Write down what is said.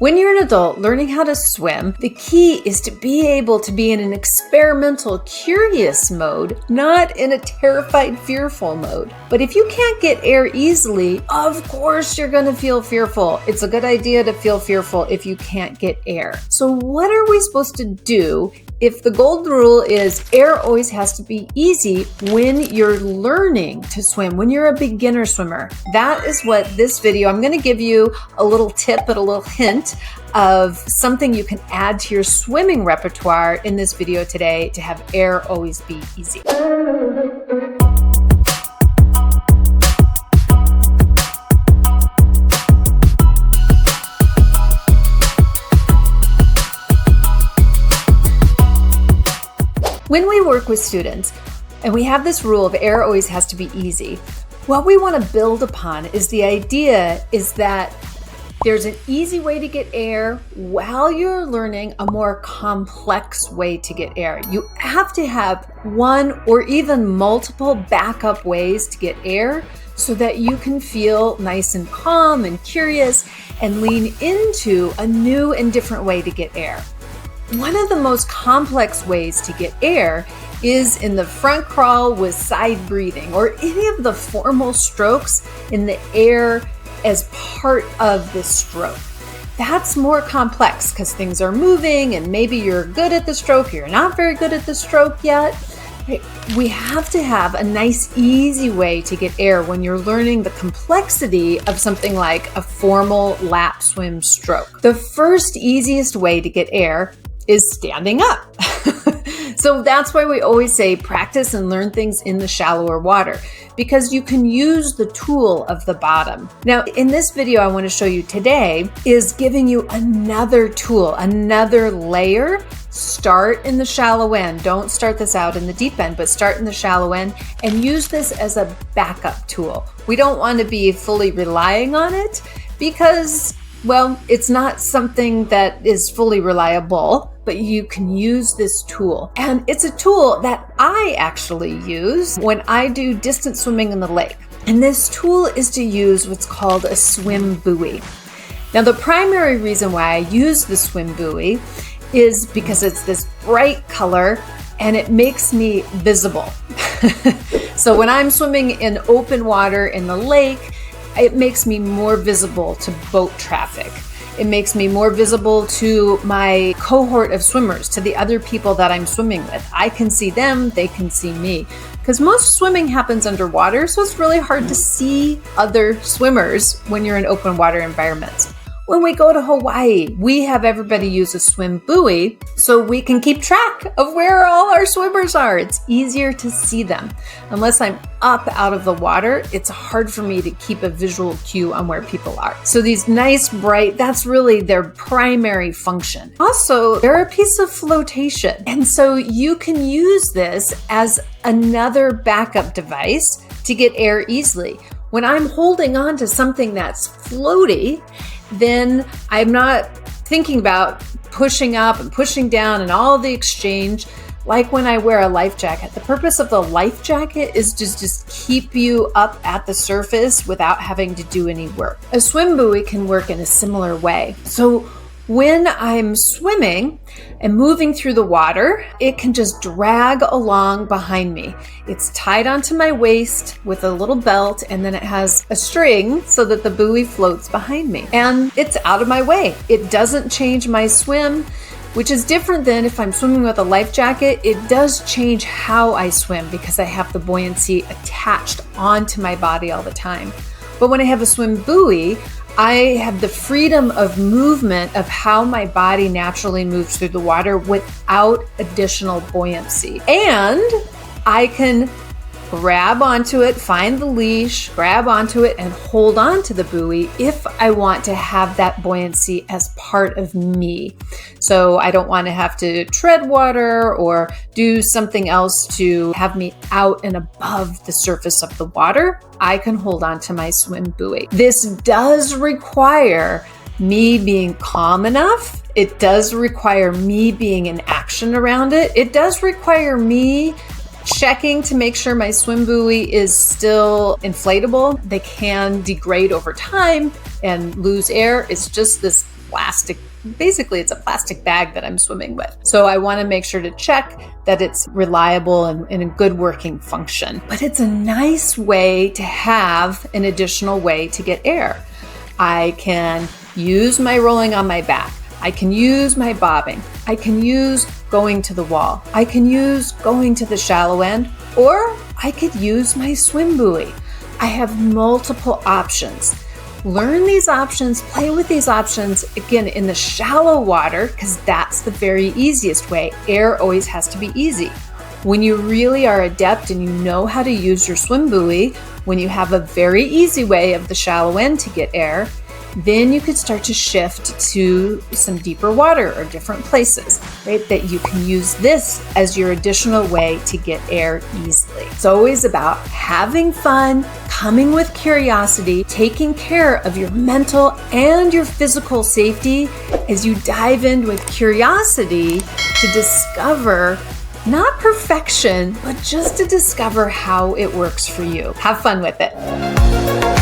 When you're an adult learning how to swim, the key is to be able to be in an experimental, curious mode, not in a terrified, fearful mode. But if you can't get air easily, of course you're going to feel fearful. It's a good idea to feel fearful if you can't get air. So what are we supposed to do if the golden rule is air always has to be easy when you're learning to swim, when you're a beginner swimmer? That is what this video, I'm going to give you a little tip and a little hint of something you can add to your swimming repertoire in this video today to have air always be easy. When we work with students and we have this rule of air always has to be easy, what we want to build upon is the idea is that there's an easy way to get air while you're learning a more complex way to get air. You have to have one or even multiple backup ways to get air so that you can feel nice and calm and curious and lean into a new and different way to get air. One of the most complex ways to get air is in the front crawl with side breathing or any of the formal strokes in the air as part of the stroke. That's more complex because things are moving and maybe you're good at the stroke, you're not very good at the stroke yet. We have to have a nice, easy way to get air when you're learning the complexity of something like a formal lap swim stroke. The first easiest way to get air is standing up. So that's why we always say practice and learn things in the shallower water, because you can use the tool of the bottom. Now, in this video I want to show you today is giving you another tool, another layer. Start in the shallow end. Don't start this out in the deep end, but start in the shallow end and use this as a backup tool. We don't want to be fully relying on it because, well, it's not something that is fully reliable, but you can use this tool. And it's a tool that I actually use when I do distance swimming in the lake. And this tool is to use what's called a swim buoy. Now, the primary reason why I use the swim buoy is because it's this bright color and it makes me visible. So when I'm swimming in open water in the lake, it makes me more visible to boat traffic. It makes me more visible to my cohort of swimmers, to the other people that I'm swimming with. I can see them, they can see me. Because most swimming happens underwater, so it's really hard to see other swimmers when you're in open water environments. When we go to Hawaii, we have everybody use a swim buoy so we can keep track of where all our swimmers are. It's easier to see them. Unless I'm up out of the water, it's hard for me to keep a visual cue on where people are. So these nice, bright, that's really their primary function. Also, they're a piece of flotation. And so you can use this as another backup device to get air easily. When I'm holding on to something that's floaty, then I'm not thinking about pushing up and pushing down and all the exchange like when I wear a life jacket. The purpose of the life jacket is to just keep you up at the surface without having to do any work. A swim buoy can work in a similar way. So when I'm swimming and moving through the water, it can just drag along behind me. It's tied onto my waist with a little belt, and then it has a string so that the buoy floats behind me. And it's out of my way. It doesn't change my swim, which is different than if I'm swimming with a life jacket. It does change how I swim because I have the buoyancy attached onto my body all the time. But when I have a swim buoy, I have the freedom of movement of how my body naturally moves through the water without additional buoyancy. And I can grab onto it, find the leash, grab onto it, and hold on to the buoy if I want to have that buoyancy as part of me. So I don't want to have to tread water or do something else to have me out and above the surface of the water. I can hold on to my swim buoy. This does require me being calm enough. It does require me being in action around it. It does require me checking to make sure my swim buoy is still inflatable. They can degrade over time and lose air. It's just this plastic. Basically, it's a plastic bag that I'm swimming with. So I want to make sure to check that it's reliable and in a good working function. But it's a nice way to have an additional way to get air. I can use my rolling on my back. I can use my bobbing. I can use going to the wall. I can use going to the shallow end, or I could use my swim buoy. I have multiple options. Learn these options, play with these options, again, in the shallow water, because that's the very easiest way. Air always has to be easy. When you really are adept and you know how to use your swim buoy, when you have a very easy way of the shallow end to get air, then you could start to shift to some deeper water or different places, right? That you can use this as your additional way to get air easily. It's always about having fun, coming with curiosity, taking care of your mental and your physical safety as you dive in with curiosity to discover not perfection, but just to discover how it works for you. Have fun with it.